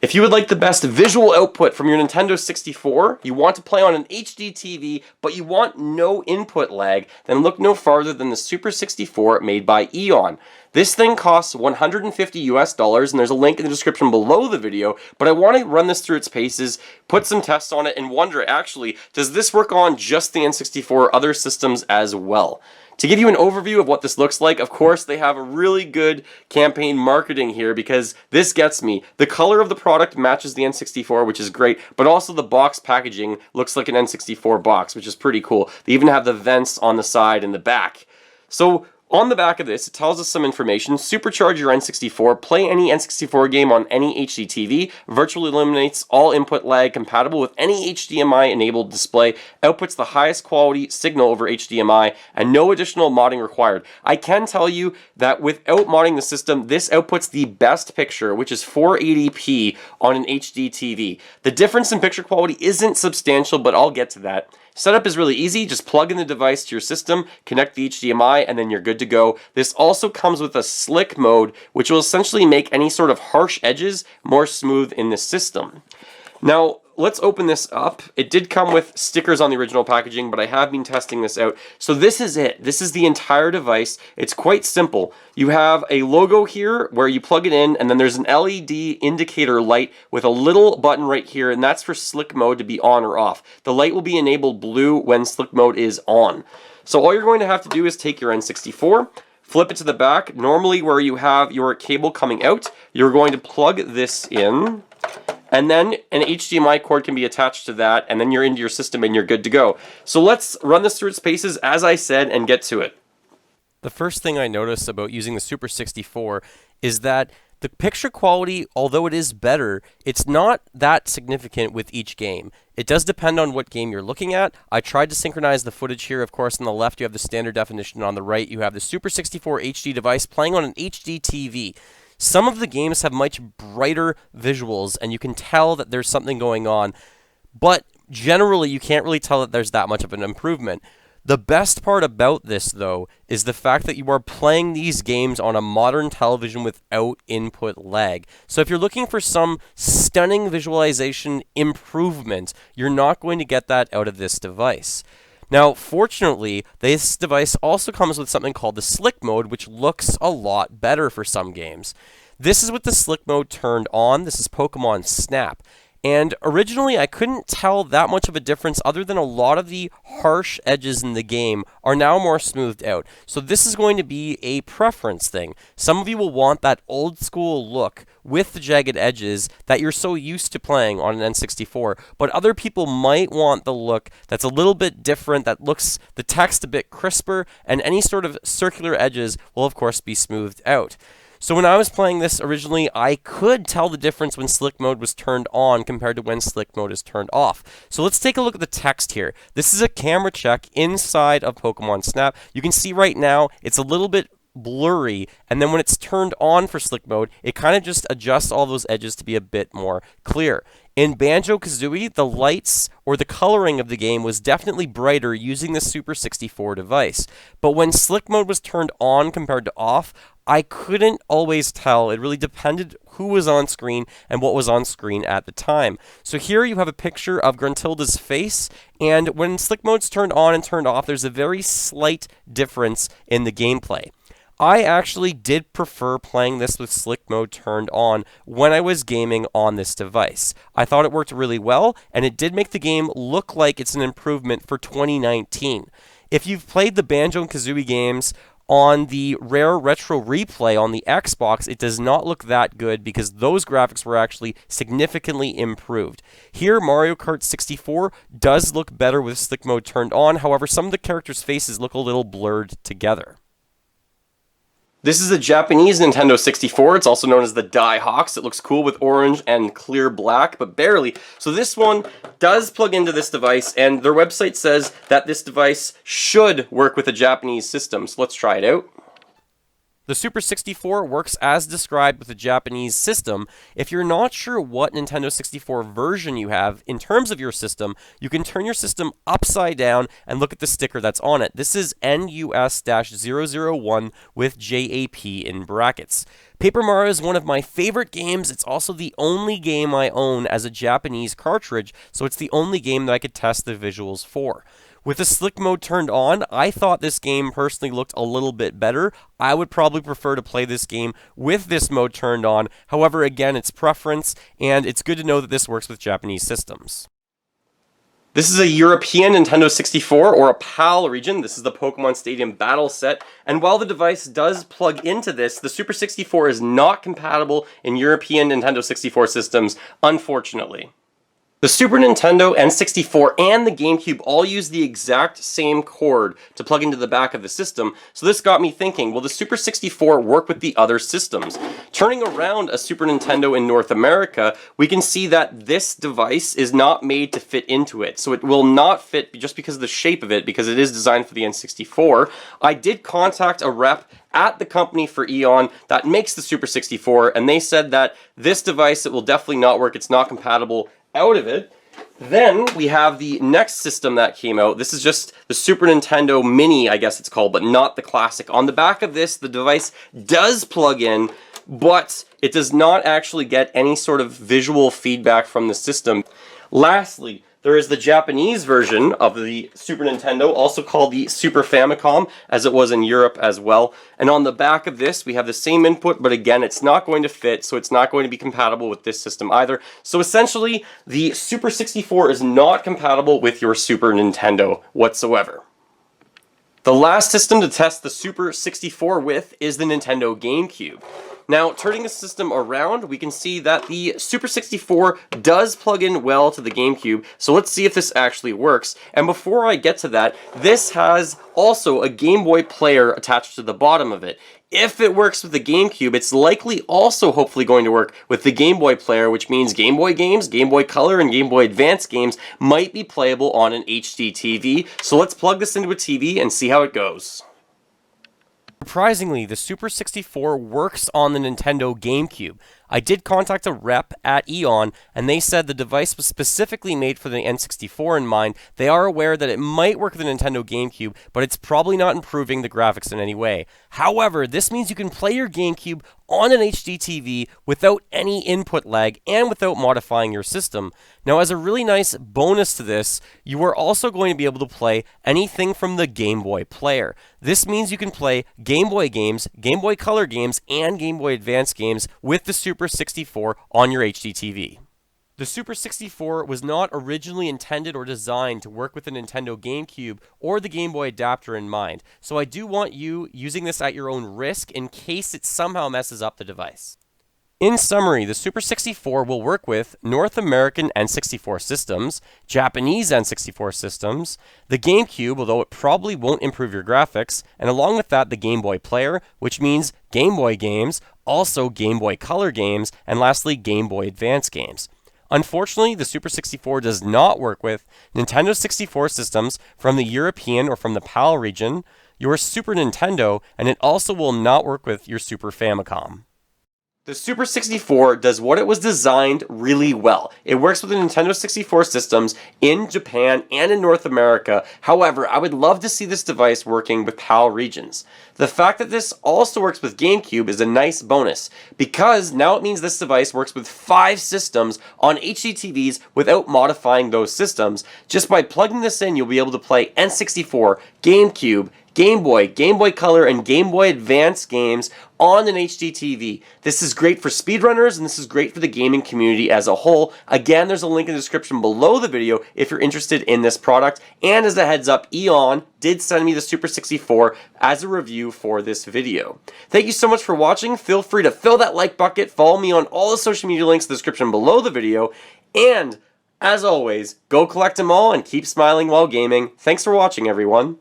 If you would like the best visual output from your Nintendo 64, you want to play on an HD TV, but you want no input lag, then look no farther than the Super 64 made by Eon. This thing costs $150 and there's a link in the description below the video, but I want to run this through its paces, put some tests on it, and wonder actually, does this work on just the N64 or other systems as well? To give you an overview of what this looks like, of course, they have a really good campaign marketing here because this gets me. The color of the product matches the N64, which is great, but also the box packaging looks like an N64 box, which is pretty cool. They even have the vents on the side and the back. So, on the back of this, it tells us some information. Supercharge your N64, play any N64 game on any HDTV, virtually eliminates all input lag, compatible with any HDMI enabled display, outputs the highest quality signal over HDMI, and no additional modding required. I can tell you that without modding the system, this outputs the best picture, which is 480p on an HDTV. The difference in picture quality isn't substantial, but I'll get to that. Setup is really easy. Just plug in the device to your system, connect the HDMI, and then you're good to go. This also comes with a slick mode, which will essentially make any sort of harsh edges more smooth in the system. Now, let's open this up. It did come with stickers on the original packaging, but I have been testing this out. So this is it. This is the entire device. It's quite simple. You have a logo here where you plug it in, and then there's an LED indicator light with a little button right here, and that's for slick mode to be on or off. The light will be enabled blue when slick mode is on. So all you're going to have to do is take your N64, flip it to the back. Normally where you have your cable coming out, you're going to plug this in, and then an HDMI cord can be attached to that, and then you're into your system and you're good to go. So let's run this through its paces, as I said, and get to it. The first thing I noticed about using the Super 64 is that the picture quality, although it is better, it's not that significant with each game. It does depend on what game you're looking at. I tried to synchronize the footage here. Of course, on the left you have the standard definition, on the right you have the Super 64 HD device playing on an HD TV. Some of the games have much brighter visuals, and you can tell that there's something going on, but generally you can't really tell that there's that much of an improvement. The best part about this, though, is the fact that you are playing these games on a modern television without input lag. So if you're looking for some stunning visualization improvement, you're not going to get that out of this device. Now, fortunately, this device also comes with something called the Slick Mode, which looks a lot better for some games. This is with the Slick Mode turned on. This is Pokemon Snap. And originally, I couldn't tell that much of a difference other than a lot of the harsh edges in the game are now more smoothed out. So this is going to be a preference thing. Some of you will want that old school look with the jagged edges that you're so used to playing on an N64, but other people might want the look that's a little bit different, that looks the text a bit crisper, and any sort of circular edges will of course be smoothed out. So when I was playing this originally, I could tell the difference when Slick Mode was turned on compared to when Slick Mode is turned off. So let's take a look at the text here. This is a camera check inside of Pokemon Snap. You can see right now it's a little bit blurry, and then when it's turned on for Slick Mode, it kind of just adjusts all those edges to be a bit more clear. In Banjo-Kazooie, the lights or the coloring of the game was definitely brighter using the Super 64 device. But when Slick Mode was turned on compared to off, I couldn't always tell. It really depended who was on screen and what was on screen at the time. So here you have a picture of Gruntilda's face, and when Slick Mode's turned on and turned off, there's a very slight difference in the gameplay. I actually did prefer playing this with Slick Mode turned on when I was gaming on this device. I thought it worked really well, and it did make the game look like it's an improvement for 2019. If you've played the Banjo and Kazooie games on the Rare Retro Replay on the Xbox, it does not look that good because those graphics were actually significantly improved. Here, Mario Kart 64 does look better with Slick Mode turned on. However, some of the characters' faces look a little blurred together. This is a Japanese Nintendo 64. It's also known as the Daihawks. It looks cool with orange and clear black, but barely. So this one does plug into this device, and their website says that this device should work with a Japanese system. So let's try it out. The Super 64 works as described with the Japanese system. If you're not sure what Nintendo 64 version you have in terms of your system, you can turn your system upside down and look at the sticker that's on it. This is NUS-001 with JAP in brackets. Paper Mario is one of my favorite games. It's also the only game I own as a Japanese cartridge, so it's the only game that I could test the visuals for. With the slick mode turned on, I thought this game personally looked a little bit better. I would probably prefer to play this game with this mode turned on. However, again, it's preference, and it's good to know that this works with Japanese systems. This is a European Nintendo 64 or a PAL region. This is the Pokemon Stadium Battle Set. And while the device does plug into this, the Super 64 is not compatible in European Nintendo 64 systems, unfortunately. The Super Nintendo, N64, and the GameCube all use the exact same cord to plug into the back of the system, so this got me thinking, will the Super 64 work with the other systems? Turning around a Super Nintendo in North America, we can see that this device is not made to fit into it, so it will not fit just because of the shape of it, because it is designed for the N64. I did contact a rep at the company for Eon that makes the Super 64, and they said that this device, it will definitely not work, it's not compatible out of it. Then we have the next system that came out. This is just the Super Nintendo Mini, I guess it's called, but not the classic. On the back of this, the device does plug in, but it does not actually get any sort of visual feedback from the system. Lastly, there is the Japanese version of the Super Nintendo, also called the Super Famicom, as it was in Europe as well. And on the back of this, we have the same input, but again, it's not going to fit, so it's not going to be compatible with this system either. So essentially, the Super 64 is not compatible with your Super Nintendo whatsoever. The last system to test the Super 64 with is the Nintendo GameCube. Now, turning the system around, we can see that the Super 64 does plug in well to the GameCube, so let's see if this actually works. And before I get to that, this has also a Game Boy player attached to the bottom of it. If it works with the GameCube, it's likely also hopefully going to work with the Game Boy player, which means Game Boy games, Game Boy Color, and Game Boy Advance games might be playable on an HDTV. So let's plug this into a TV and see how it goes. Surprisingly, the Super 64 works on the Nintendo GameCube. I did contact a rep at Eon, and they said the device was specifically made for the N64 in mind. They are aware that it might work with the Nintendo GameCube, but it's probably not improving the graphics in any way. However, this means you can play your GameCube on an HDTV without any input lag and without modifying your system. Now, as a really nice bonus to this, you are also going to be able to play anything from the Game Boy player. This means you can play Game Boy games, Game Boy Color games, and Game Boy Advance games with the Super 64 on your HDTV. The Super 64 was not originally intended or designed to work with the Nintendo GameCube or the Game Boy Adapter in mind, so I do want you using this at your own risk in case it somehow messes up the device. In summary, the Super 64 will work with North American N64 systems, Japanese N64 systems, the GameCube, although it probably won't improve your graphics, and along with that, the Game Boy player, which means Game Boy games, also Game Boy Color games, and lastly, Game Boy Advance games. Unfortunately, the Super 64 does not work with Nintendo 64 systems from the European or from the PAL region, your Super Nintendo, and it also will not work with your Super Famicom. The Super 64 does what it was designed really well. It works with the Nintendo 64 systems in Japan and in North America. However, I would love to see this device working with PAL regions. The fact that this also works with GameCube is a nice bonus, because now it means this device works with 5 systems on HDTVs without modifying those systems. Just by plugging this in, you'll be able to play N64, GameCube, Game Boy, Game Boy Color, and Game Boy Advance games on an HDTV. This is great for speedrunners, and this is great for the gaming community as a whole. Again, there's a link in the description below the video if you're interested in this product. And as a heads up, Eon did send me the Super 64 as a review for this video. Thank you so much for watching. Feel free to fill that like bucket, follow me on all the social media links in the description below the video, and as always, go collect them all and keep smiling while gaming. Thanks for watching, everyone.